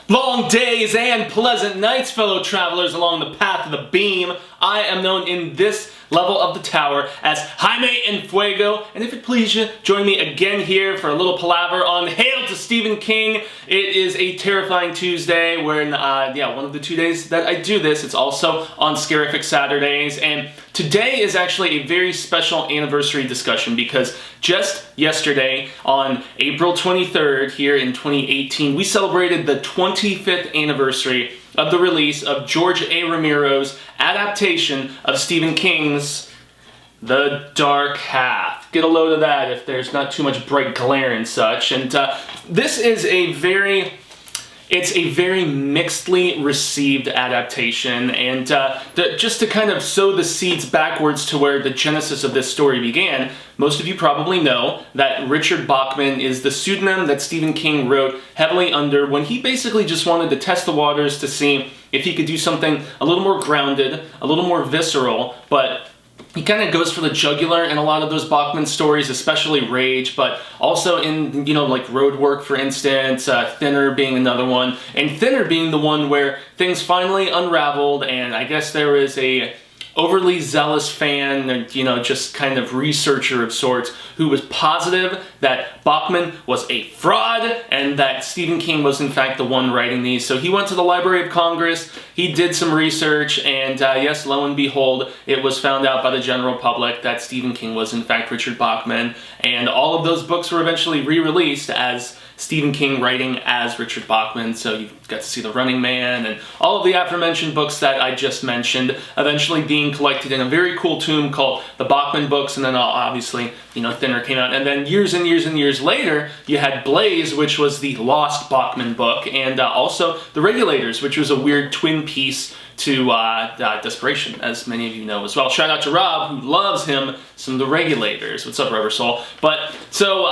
Long days and pleasant nights, fellow travelers along the path of the beam. I am known in this level of the tower as Jaime and Fuego, and if it please you, join me again here for a little palaver on Hail to Stephen King. It is a terrifying Tuesday when, one of the 2 days that I do this. It's also on Scarific Saturdays, and today is actually a very special anniversary discussion because just yesterday, on April 23rd here in 2018, we celebrated the 25th anniversary of the release of George A. Romero's adaptation of Stephen King's The Dark Half. Get a load of that if there's not too much bright glare and such. And this is a very mixedly received adaptation, and just to kind of sow the seeds backwards to where the genesis of this story began, most of you probably know that Richard Bachman is the pseudonym that Stephen King wrote heavily under when he basically just wanted to test the waters to see if he could do something a little more grounded, a little more visceral, but he kind of goes for the jugular in a lot of those Bachman stories, especially Rage, but also in, like Road Work, for instance, Thinner being another one, and Thinner being the one where things finally unraveled, and I guess there was a overly zealous fan, just kind of researcher of sorts, who was positive that Bachman was a fraud and that Stephen King was in fact the one writing these. So he went to the Library of Congress, he did some research, and yes, lo and behold, it was found out by the general public that Stephen King was in fact Richard Bachman, and all of those books were eventually re-released as Stephen King writing as Richard Bachman, so you got to see The Running Man and all of the aforementioned books that I just mentioned eventually being collected in a very cool tome called The Bachman Books, and then obviously, Thinner came out, and then years and years and years later, you had Blaze, which was the lost Bachman book, and also The Regulators, which was a weird twin piece to Desperation, as many of you know as well. Shout out to Rob, who loves him some The Regulators. What's up, Rubber Soul? But, so,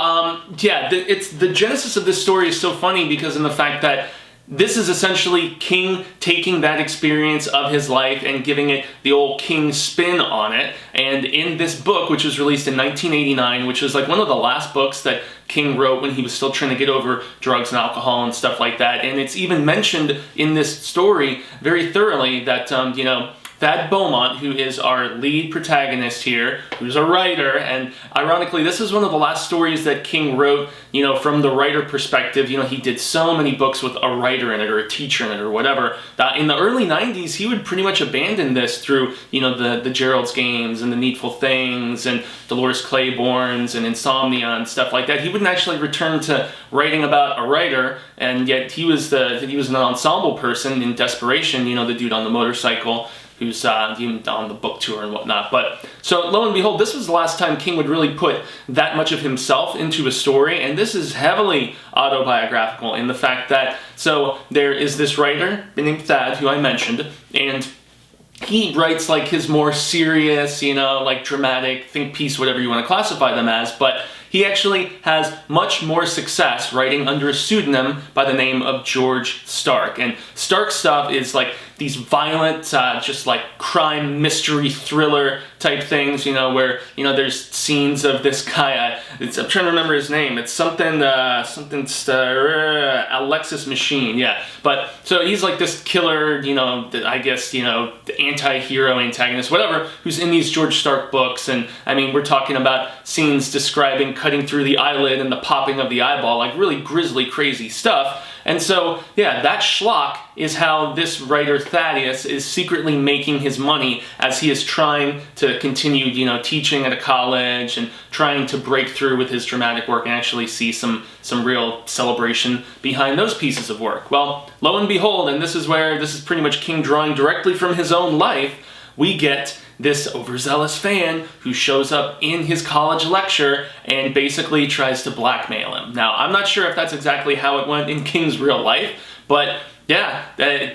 the genesis of this story is so funny because in the fact that this is essentially King taking that experience of his life and giving it the old King spin on it. And in this book, which was released in 1989, which was like one of the last books that King wrote when he was still trying to get over drugs and alcohol and stuff like that. And it's even mentioned in this story very thoroughly that, Thad Beaumont, who is our lead protagonist here, who's a writer, and ironically, this is one of the last stories that King wrote, from the writer perspective. He did so many books with a writer in it, or a teacher in it, or whatever. In the early 90s, he would pretty much abandon this through, the Gerald's Games, and The Needful Things, and Dolores Claiborne's, and Insomnia, and stuff like that. He wouldn't actually return to writing about a writer, and yet he was an ensemble person in Desperation, the dude on the motorcycle, who's even on the book tour and whatnot. But so lo and behold, this was the last time King would really put that much of himself into a story, and this is heavily autobiographical in the fact that, so there is this writer named Thad, who I mentioned, and he writes like his more serious, like dramatic think piece, whatever you want to classify them as, but he actually has much more success writing under a pseudonym by the name of George Stark. And Stark's stuff is like these violent, just like crime, mystery, thriller type things, where, there's scenes of this guy, I'm trying to remember his name, it's Alexis Machine, yeah. But, so he's like this killer, I guess, the anti-hero, antagonist, whatever, who's in these George Stark books, and, I mean, we're talking about scenes describing cutting through the eyelid and the popping of the eyeball, like really grisly, crazy stuff. And so, yeah, that schlock is how this writer Thaddeus is secretly making his money as he is trying to continue, teaching at a college and trying to break through with his dramatic work and actually see some real celebration behind those pieces of work. Well, lo and behold, and this is pretty much King drawing directly from his own life, we get this overzealous fan who shows up in his college lecture and basically tries to blackmail him. Now, I'm not sure if that's exactly how it went in King's real life, but yeah,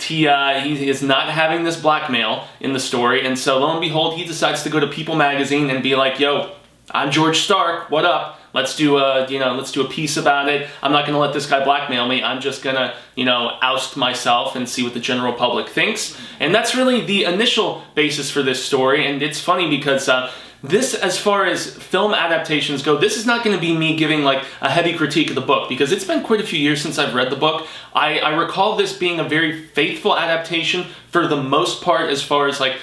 he is not having this blackmail in the story, and so lo and behold, he decides to go to People magazine and be like, yo, I'm George Stark, what up? Let's do a piece about it. I'm not gonna let this guy blackmail me. I'm just gonna, oust myself and see what the general public thinks. And that's really the initial basis for this story. And it's funny because this, as far as film adaptations go, this is not going to be me giving like a heavy critique of the book, because it's been quite a few years since I've read the book. I recall this being a very faithful adaptation for the most part, as far as like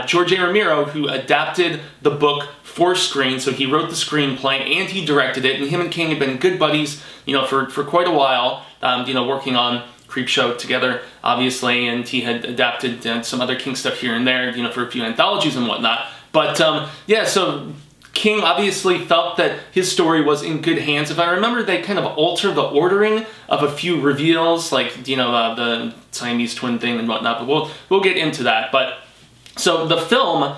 George A. Romero, who adapted the book for screen, so he wrote the screenplay and he directed it, and him and King had been good buddies, you know, for quite a while, you know, working on Creepshow together, obviously, and he had adapted some other King stuff here and there, you know, for a few anthologies and whatnot. But yeah, so King obviously felt that his story was in good hands. If I remember, they kind of altered the ordering of a few reveals, like, you know, the Siamese twin thing and whatnot, but we'll get into that. But so the film,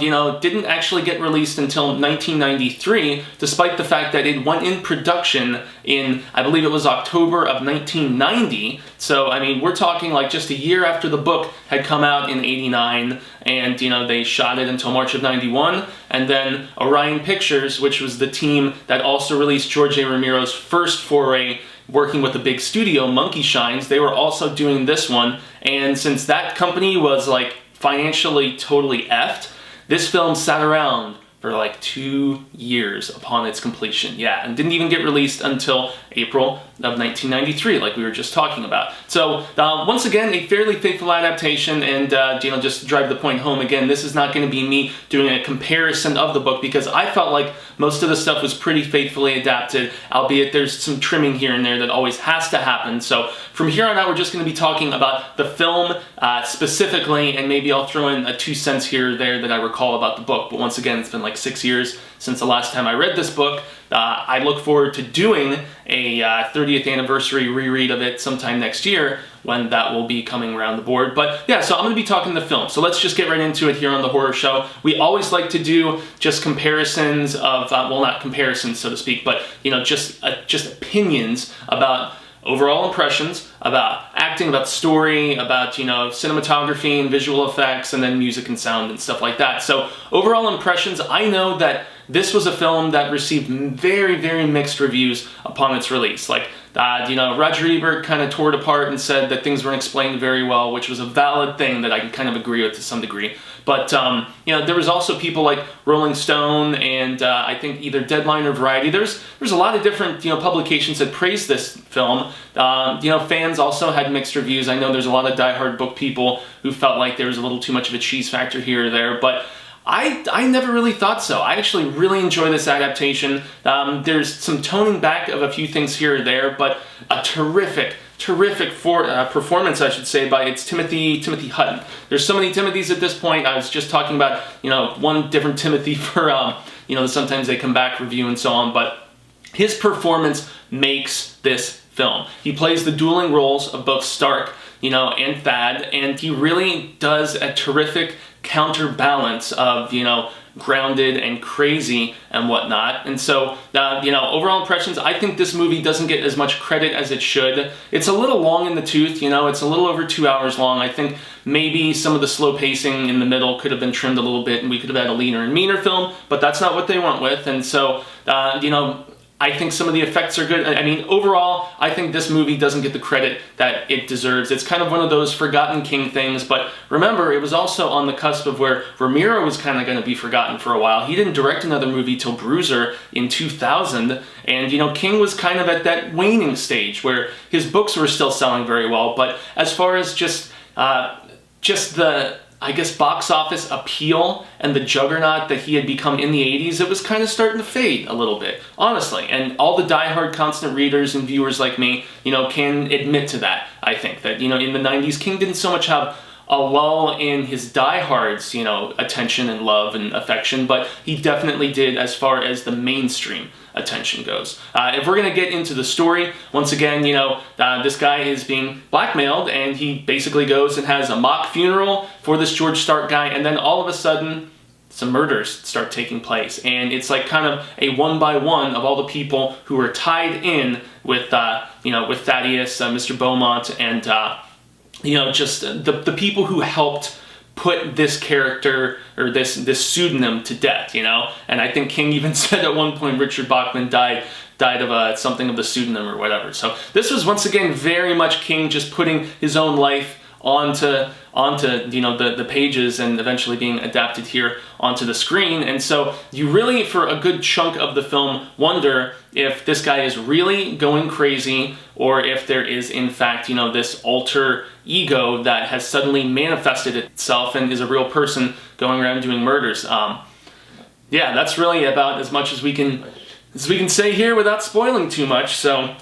you know, didn't actually get released until 1993, despite the fact that it went in production in, I believe it was October of 1990. So, I mean, we're talking like just a year after the book had come out in '89, and, you know, they shot it until March of '91, and then Orion Pictures, which was the team that also released George A. Romero's first foray working with a big studio, Monkey Shines, they were also doing this one, and since that company was like financially totally effed, this film sat around for like 2 years upon its completion. Yeah, and didn't even get released until April of 1993, like we were just talking about. So once again, a fairly faithful adaptation, and you know, just to drive the point home again, this is not going to be me doing a comparison of the book, because I felt like most of the stuff was pretty faithfully adapted, albeit there's some trimming here and there that always has to happen. So from here on out, we're just going to be talking about the film specifically, and maybe I'll throw in a 2 cents here or there that I recall about the book. But once again, it's been like 6 years since the last time I read this book. I look forward to doing a 30th anniversary reread of it sometime next year, when that will be coming around the board. But yeah, so I'm going to be talking the film. So let's just get right into it here on the Horror Show. We always like to do just comparisons of, well, not comparisons, so to speak, but, you know, just opinions about overall impressions, about acting, about story, about, you know, cinematography and visual effects, and then music and sound and stuff like that. So overall impressions, I know that this was a film that received very, very mixed reviews upon its release. Like, you know, Roger Ebert kind of tore it apart and said that things weren't explained very well, which was a valid thing that I can kind of agree with to some degree. But, you know, there was also people like Rolling Stone and I think either Deadline or Variety. There's a lot of different, you know, publications that praised this film. You know, fans also had mixed reviews. I know there's a lot of diehard book people who felt like there was a little too much of a cheese factor here or there, but I never really thought so. I actually really enjoy this adaptation. There's some toning back of a few things here or there, but a terrific performance, I should say, by it's Timothy Hutton. There's so many Timothys at this point. I was just talking about, you know, one different Timothy for, you know, Sometimes They Come Back review and so on, but his performance makes this film. He plays the dueling roles of both Stark, you know, and Thad, and he really does a terrific counterbalance of, you know, grounded and crazy and whatnot. And so, you know, overall impressions, I think this movie doesn't get as much credit as it should. It's a little long in the tooth, you know, it's a little over 2 hours long. I think maybe some of the slow pacing in the middle could have been trimmed a little bit and we could have had a leaner and meaner film, but that's not what they went with. And so, you know, I think some of the effects are good. I mean, overall, I think this movie doesn't get the credit that it deserves. It's kind of one of those forgotten King things, but remember, it was also on the cusp of where Romero was kind of going to be forgotten for a while. He didn't direct another movie till Bruiser in 2000, and, you know, King was kind of at that waning stage where his books were still selling very well, but as far as just the, I guess, box office appeal and the juggernaut that he had become in the 80s, it was kind of starting to fade a little bit, honestly. And all the diehard constant readers and viewers like me, you know, can admit to that. I think that, you know, in the 90s, King didn't so much have a lull in his diehards, you know, attention and love and affection, but he definitely did as far as the mainstream attention goes. If we're going to get into the story, once again, you know, this guy is being blackmailed, and he basically goes and has a mock funeral for this George Stark guy, and then all of a sudden, some murders start taking place, and it's like kind of a one by one of all the people who are tied in with, you know, with Thaddeus, Mr. Beaumont, and, you know, just the people who helped put this character or this pseudonym to death, you know. And I think King even said at one point Richard Bachman died of something of the pseudonym or whatever. So this was once again very much King just putting his own life onto the pages and eventually being adapted here onto the screen. And so you really, for a good chunk of the film, wonder if this guy is really going crazy or if there is in fact this alter ego that has suddenly manifested itself and is a real person going around doing murders. Yeah, that's really about as much as we can say here without spoiling too much. So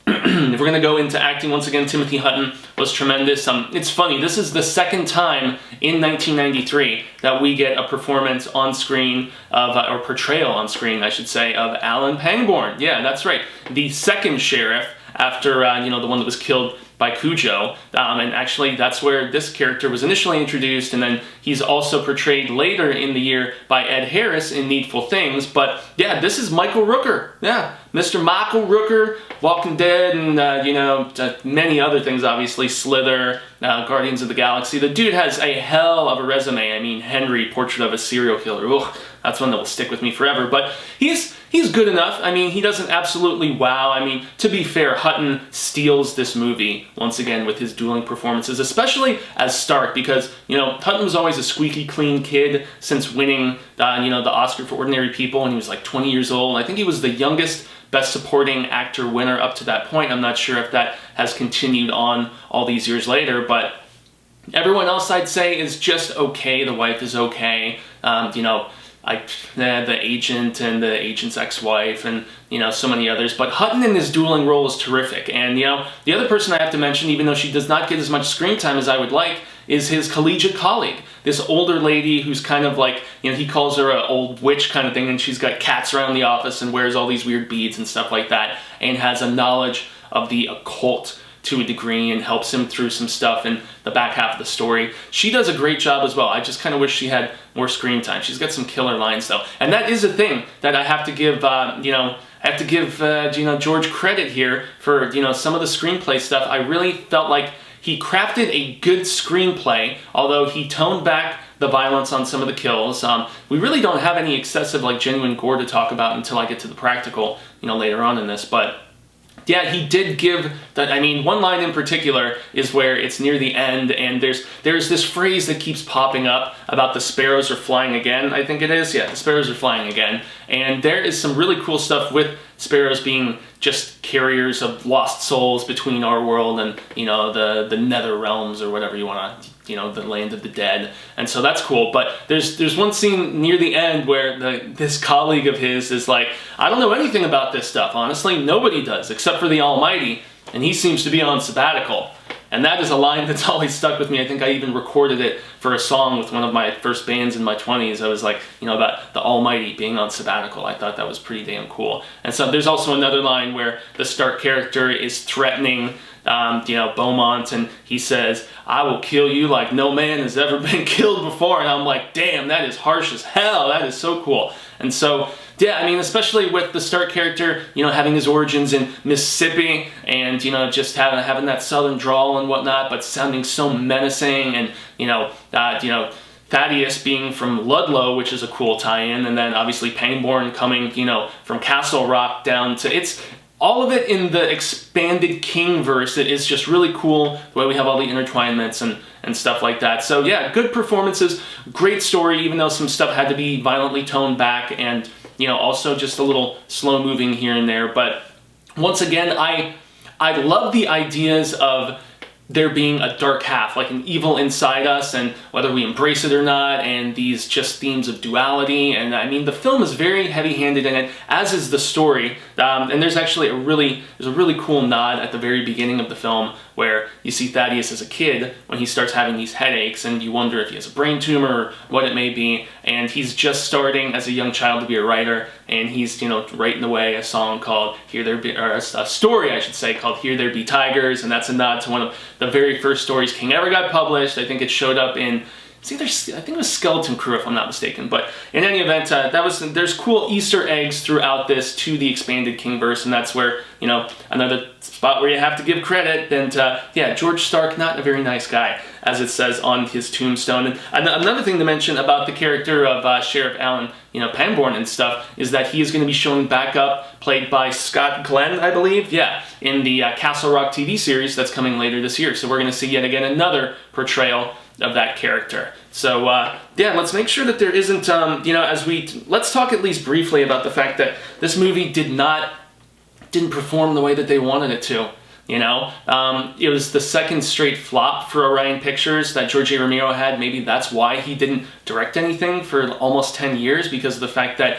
if we're going to go into acting, once again, Timothy Hutton was tremendous. It's funny, this is the second time in 1993 that we get a performance on screen of, or portrayal on screen, I should say, of Alan Pangborn. Yeah, that's right. The second sheriff after, the one that was killed by Cujo. And actually, that's where this character was initially introduced, and then he's also portrayed later in the year by Ed Harris in Needful Things. But yeah, this is Michael Rooker. Yeah, Mr. Michael Rooker, Walking Dead, and many other things, obviously, Slither, Guardians of the Galaxy. The dude has a hell of a resume. I mean, Henry, Portrait of a Serial Killer. Ugh, that's one that will stick with me forever. But he's good enough. I mean, he doesn't absolutely wow. I mean, to be fair, Hutton steals this movie, once again, with his dueling performances, especially as Stark, because, Hutton was always a squeaky clean kid since winning, the Oscar for Ordinary People when he was like 20 years old. I think he was the youngest Best Supporting Actor winner up to that point. I'm not sure if that has continued on all these years later, but everyone else, I'd say, is just okay. The wife is okay. The agent and the agent's ex-wife and, so many others. But Hutton in his dueling role is terrific. And, the other person I have to mention, even though she does not get as much screen time as I would like, is his collegiate colleague. This older lady who's kind of like, he calls her an old witch kind of thing, and she's got cats around the office and wears all these weird beads and stuff like that, and has a knowledge of the occult to a degree and helps him through some stuff in the back half of the story. She does a great job as well. I just kind of wish she had more screen time. She's got some killer lines though. And that is a thing that I have to give, George credit here for, some of the screenplay stuff. I really felt like he crafted a good screenplay, although he toned back the violence on some of the kills. We really don't have any excessive, genuine gore to talk about until I get to the practical, later on in this, but yeah, he did give that. I mean, one line in particular is where it's near the end, and there's this phrase that keeps popping up about the sparrows are flying again, I think it is. Yeah, the sparrows are flying again. And there is some really cool stuff with sparrows being just carriers of lost souls between our world and, the nether realms or whatever you want to, the land of the dead. And so that's cool. But there's one scene near the end where this colleague of his is like, I don't know anything about this stuff, honestly. Nobody does, except for the Almighty, and he seems to be on sabbatical. And that is a line that's always stuck with me. I think I even recorded it for a song with one of my first bands in my 20s. I was like, about the Almighty being on sabbatical. I thought that was pretty damn cool. And so there's also another line where the Stark character is threatening Beaumont, and he says, I will kill you like no man has ever been killed before. And I'm like, damn, that is harsh as hell. That is so cool. And so, yeah, I mean, especially with the Stark character, having his origins in Mississippi and, just having that southern drawl and whatnot, but sounding so menacing, and, Thaddeus being from Ludlow, which is a cool tie-in, and then obviously Pangborn coming, from Castle Rock down to, it's all of it in the expanded King verse. It is just really cool the way we have all the intertwinements and stuff like that. So yeah, good performances, great story, even though some stuff had to be violently toned back, and also just a little slow moving here and there. But once again, I love the ideas of there being a dark half, like an evil inside us, and whether we embrace it or not, and these just themes of duality. And I mean, the film is very heavy-handed in it, as is the story. And there's actually a really cool nod at the very beginning of the film where you see Thaddeus as a kid when he starts having these headaches, and you wonder if he has a brain tumor or what it may be. And he's just starting as a young child to be a writer, and he's writing away a song called "Here There Be," or a story I should say called "Here There Be Tigers," and that's a nod to one of the very first stories King ever got published. I think it showed up in I think it was Skeleton Crew, if I'm not mistaken. But in any event, there's cool Easter eggs throughout this to the expanded Kingverse, and that's where, you know, another spot where you have to give credit. And yeah, George Stark, not a very nice guy, as it says on his tombstone. And another thing to mention about the character of Sheriff Alan, you know, Pangborn and stuff, is that he is going to be showing back up, played by Scott Glenn, I believe, yeah, in the Castle Rock TV series that's coming later this year. So we're going to see yet again another portrayal of that character. So yeah, let's make sure that there isn't, you know, let's talk at least briefly about the fact that this movie didn't perform the way that they wanted it to. You know, it was the second straight flop for Orion Pictures that George A. Romero had. Maybe that's why he didn't direct anything for almost 10 years, because of the fact that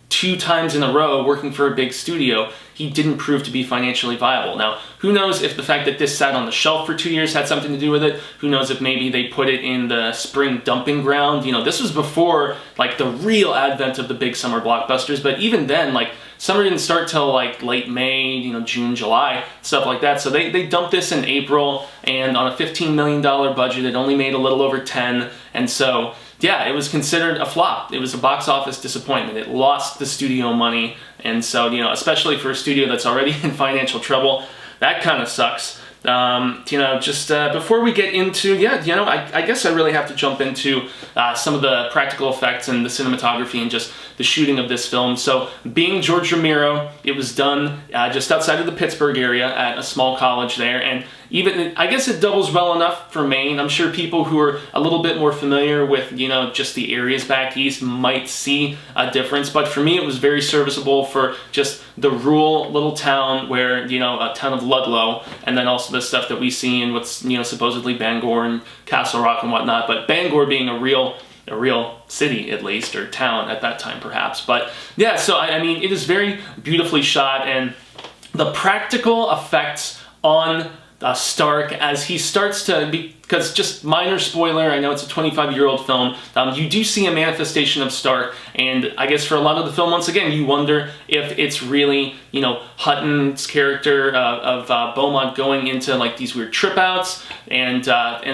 2 times in a row working for a big studio, he didn't prove to be financially viable. Now, who knows if the fact that this sat on the shelf for 2 years had something to do with it? Who knows if maybe they put it in the spring dumping ground? You know, this was before, like, the real advent of the big summer blockbusters, but even then, like, summer didn't start till, like, late May, you know, June, July, stuff like that. So they dumped this in April, and on a $15 million budget, it only made a little over 10, and so yeah, it was considered a flop. It was a box office disappointment. It lost the studio money, and so, you know, especially for a studio that's already in financial trouble, that kind of sucks. You know, just before we get into, yeah, you know, I guess I really have to jump into some of the practical effects and the cinematography and just the shooting of this film. So, being George Romero, it was done just outside of the Pittsburgh area at a small college there, and even, I guess it doubles well enough for Maine. I'm sure people who are a little bit more familiar with, you know, just the areas back east might see a difference, but for me it was very serviceable for just the rural little town where, you know, a town of Ludlow, and then also the stuff that we see in what's, you know, supposedly Bangor and Castle Rock and whatnot, but Bangor being a real city, at least, or town at that time perhaps. But yeah, so I mean, it is very beautifully shot, and the practical effects on Stark as he starts to, because just minor spoiler, I know it's a 25-year-old film, you do see a manifestation of Stark, and I guess for a lot of the film, once again, you wonder if it's really, you know, Hutton's character of Beaumont going into like these weird trip outs and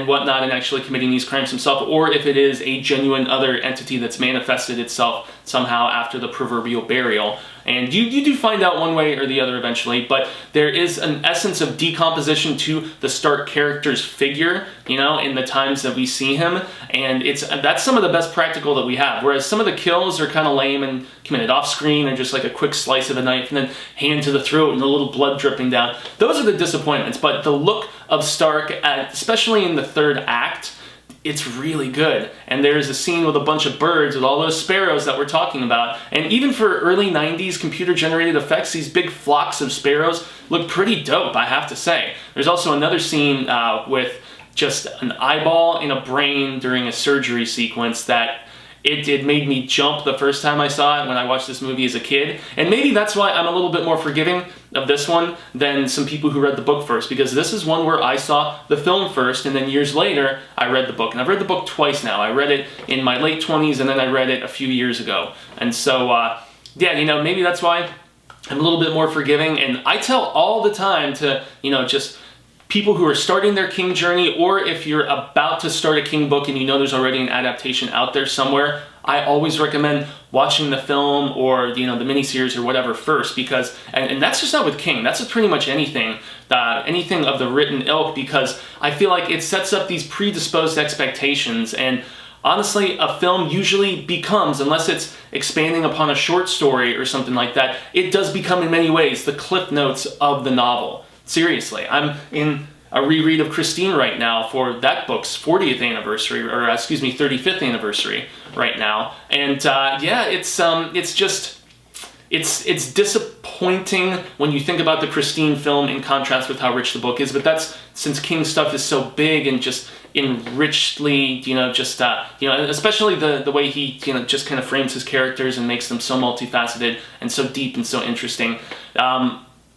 whatnot and actually committing these crimes himself, or if it is a genuine other entity that's manifested itself somehow after the proverbial burial. And you do find out one way or the other eventually, but there is an essence of decomposition to the Stark character's figure, you know, in the times that we see him, and that's some of the best practical that we have, whereas some of the kills are kind of lame and committed off screen, or just like a quick slice of a knife and then hand to the throat and a little blood dripping down. Those are the disappointments, but the look of Stark, especially in the third act, it's really good. And there's a scene with a bunch of birds with all those sparrows that we're talking about. And even for early 90s computer-generated effects, these big flocks of sparrows look pretty dope, I have to say. There's also another scene with just an eyeball in a brain during a surgery sequence that it made me jump the first time I saw it when I watched this movie as a kid. And maybe that's why I'm a little bit more forgiving of this one than some people who read the book first, because this is one where I saw the film first, and then years later I read the book. And I've read the book twice now. I read it in my late 20s, and then I read it a few years ago. And so, yeah, you know, maybe that's why I'm a little bit more forgiving. And I tell all the time to, you know, just people who are starting their King journey, or if you're about to start a King book and you know there's already an adaptation out there somewhere, I always recommend watching the film or, you know, the miniseries or whatever first, because, and that's just not with King, that's with pretty much anything, anything of the written ilk, because I feel like it sets up these predisposed expectations, and honestly, a film usually becomes, unless it's expanding upon a short story or something like that, it does become in many ways the cliff notes of the novel. Seriously, I'm in a reread of Christine right now for that book's 40th anniversary, or excuse me, 35th anniversary right now, and yeah, it's just, it's disappointing when you think about the Christine film in contrast with how rich the book is, but that's since King's stuff is so big and just enrichedly, you know, just, you know, especially the way he, you know, just kind of frames his characters and makes them so multifaceted and so deep and so interesting.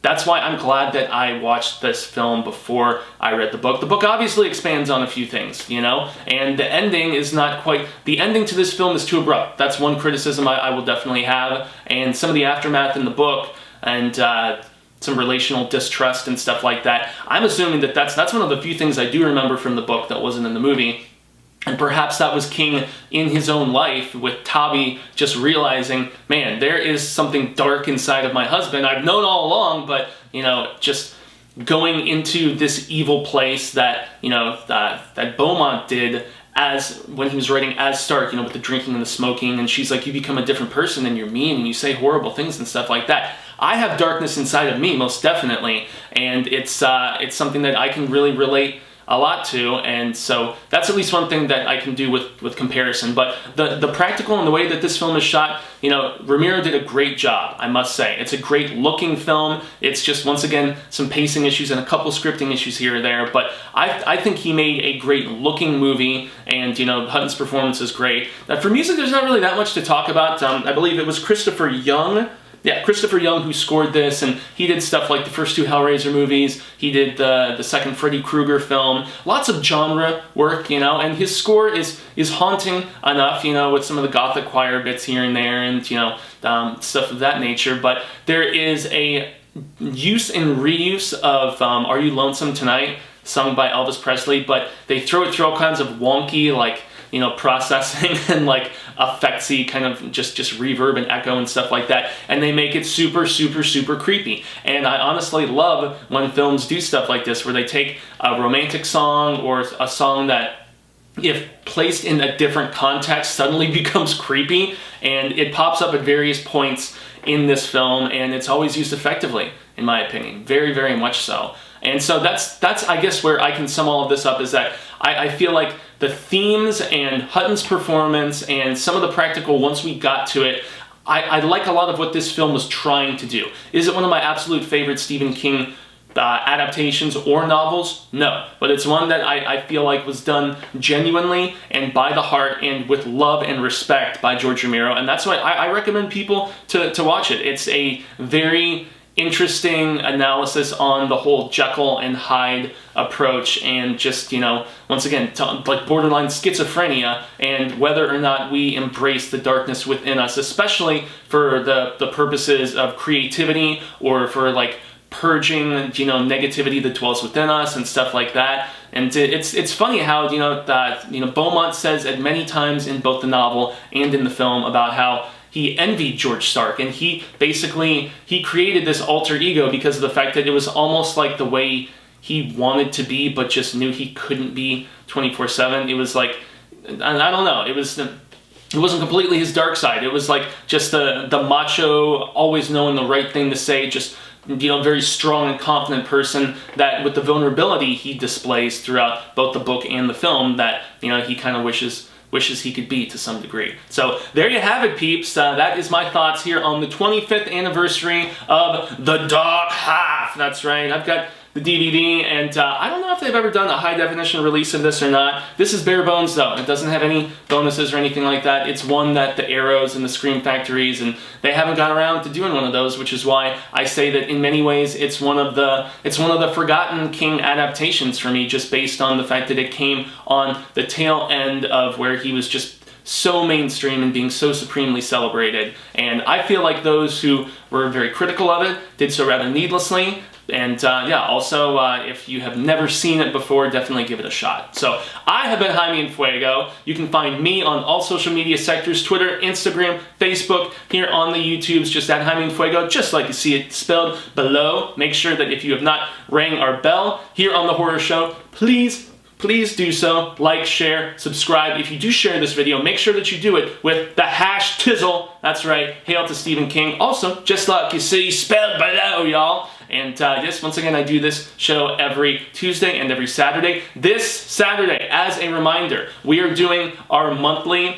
That's why I'm glad that I watched this film before I read the book. The book obviously expands on a few things, you know, and the ending is not quite, the ending to this film is too abrupt. That's one criticism I will definitely have, and some of the aftermath in the book, and some relational distrust and stuff like that. I'm assuming that that's one of the few things I do remember from the book that wasn't in the movie. And perhaps that was King in his own life, with Tabi just realizing, man, there is something dark inside of my husband. I've known all along, but, you know, just going into this evil place that, you know, that Beaumont did as when he was writing as Stark, you know, with the drinking and the smoking, and she's like, you become a different person and you're mean and you say horrible things and stuff like that. I have darkness inside of me, most definitely, and it's something that I can really relate a lot to, and so that's at least one thing that I can do with comparison. But the practical and the way that this film is shot, you know, Romero did a great job, I must say. It's a great looking film. It's just, once again, some pacing issues and a couple scripting issues here or there, but I think he made a great looking movie, and, you know, Hutton's performance is great. For music, there's not really that much to talk about. I believe it was Kristopher Young. Yeah, Kristopher Young who scored this, and he did stuff like the first two Hellraiser movies. He did the second Freddy Krueger film. Lots of genre work, you know, and his score is haunting enough, you know, with some of the gothic choir bits here and there, and, you know, stuff of that nature. But there is a use and reuse of Are You Lonesome Tonight, sung by Elvis Presley, but they throw it through all kinds of wonky, like, you know, processing and like effectsy kind of just reverb and echo and stuff like that, and they make it super, super, super creepy. And I honestly love when films do stuff like this, where they take a romantic song or a song that, if placed in a different context, suddenly becomes creepy, and it pops up at various points in this film, and it's always used effectively, in my opinion. Very, very much so. And so that's I guess where I can sum all of this up, is that I feel like the themes and Hutton's performance and some of the practical, once we got to it, I like a lot of what this film was trying to do. Is it one of my absolute favorite Stephen King adaptations or novels? No, but it's one that I feel like was done genuinely and by the heart and with love and respect by George Romero, and that's why I recommend people to watch it. It's a very interesting analysis on the whole Jekyll and Hyde approach, and just, you know, once again, like borderline schizophrenia, and whether or not we embrace the darkness within us, especially for the purposes of creativity, or for like purging, you know, negativity that dwells within us and stuff like that. And it's funny how, you know, that, you know, Beaumont says it many times in both the novel and in the film about how he envied George Stark, and he created this alter ego because of the fact that it was almost like the way he wanted to be, but just knew he couldn't be 24/7. It was like, I don't know, it wasn't completely his dark side. It was like just the macho, always knowing the right thing to say, just, you know, very strong and confident person, that with the vulnerability he displays throughout both the book and the film, that, you know, he kind of wishes he could be to some degree. So there you have it, peeps. That is my thoughts here on the 25th anniversary of The Dark Half. That's right, I've got the DVD, and I don't know if they've ever done a high definition release of this or not. This is bare bones though. It doesn't have any bonuses or anything like that. It's one that the Arrows and the Scream Factories, and they haven't got around to doing one of those, which is why I say that in many ways it's one of the forgotten King adaptations for me, just based on the fact that it came on the tail end of where he was just so mainstream and being so supremely celebrated. And I feel like those who were very critical of it did so rather needlessly. And yeah, also, if you have never seen it before, definitely give it a shot. So, I have been Jaime and Fuego. You can find me on all social media sectors, Twitter, Instagram, Facebook, here on the YouTubes, just at Jaime and Fuego, just like you see it spelled below. Make sure that if you have not rang our bell here on The Horror Show, please do so. Like, share, subscribe. If you do share this video, make sure that you do it with the #Tizzle. That's right, hail to Stephen King. Also, just like you see spelled below, y'all. And yes, once again, I do this show every Tuesday and every Saturday. This Saturday, as a reminder, we are doing our monthly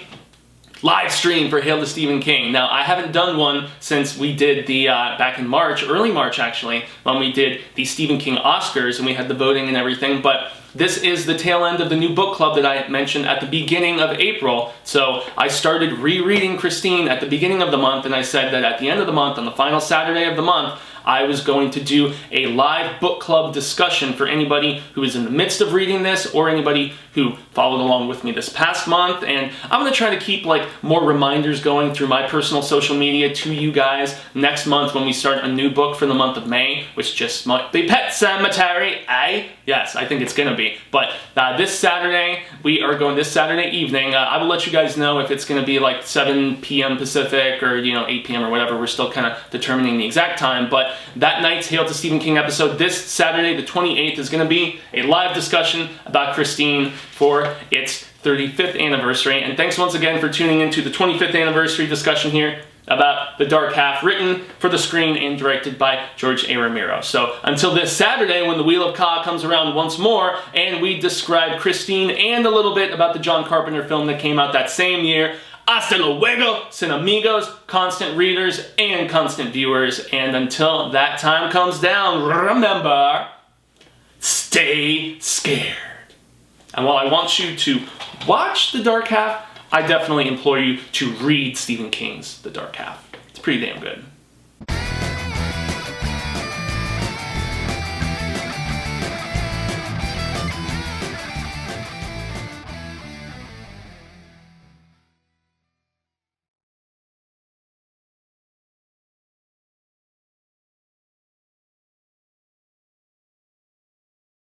live stream for Hail to Stephen King. Now, I haven't done one since we did the, back in March, early March actually, when we did the Stephen King Oscars and we had the voting and everything, but this is the tail end of the new book club that I mentioned at the beginning of April. So I started rereading Christine at the beginning of the month, and I said that at the end of the month, on the final Saturday of the month, I was going to do a live book club discussion for anybody who is in the midst of reading this or anybody who followed along with me this past month. And I'm going to try to keep like more reminders going through my personal social media to you guys next month when we start a new book for the month of May, which just might be Pet Cemetery, eh? Yes, I think it's going to be. But this Saturday, we are going this Saturday evening. I will let you guys know if it's going to be like 7 p.m. Pacific or, 8 p.m. or whatever. We're still kind of determining the exact time. But that night's Hail to Stephen King episode this Saturday, the 28th, is going to be a live discussion about Christine for its 35th anniversary. And thanks once again for tuning into the 25th anniversary discussion here about The Dark Half, written for the screen and directed by George A. Romero. So until this Saturday, when the Wheel of Ka comes around once more and we describe Christine and a little bit about the John Carpenter film that came out that same year, hasta luego, sin amigos, constant readers and constant viewers. And until that time comes down, remember, stay scared. And while I want you to watch The Dark Half, I definitely implore you to read Stephen King's The Dark Half. It's pretty damn good.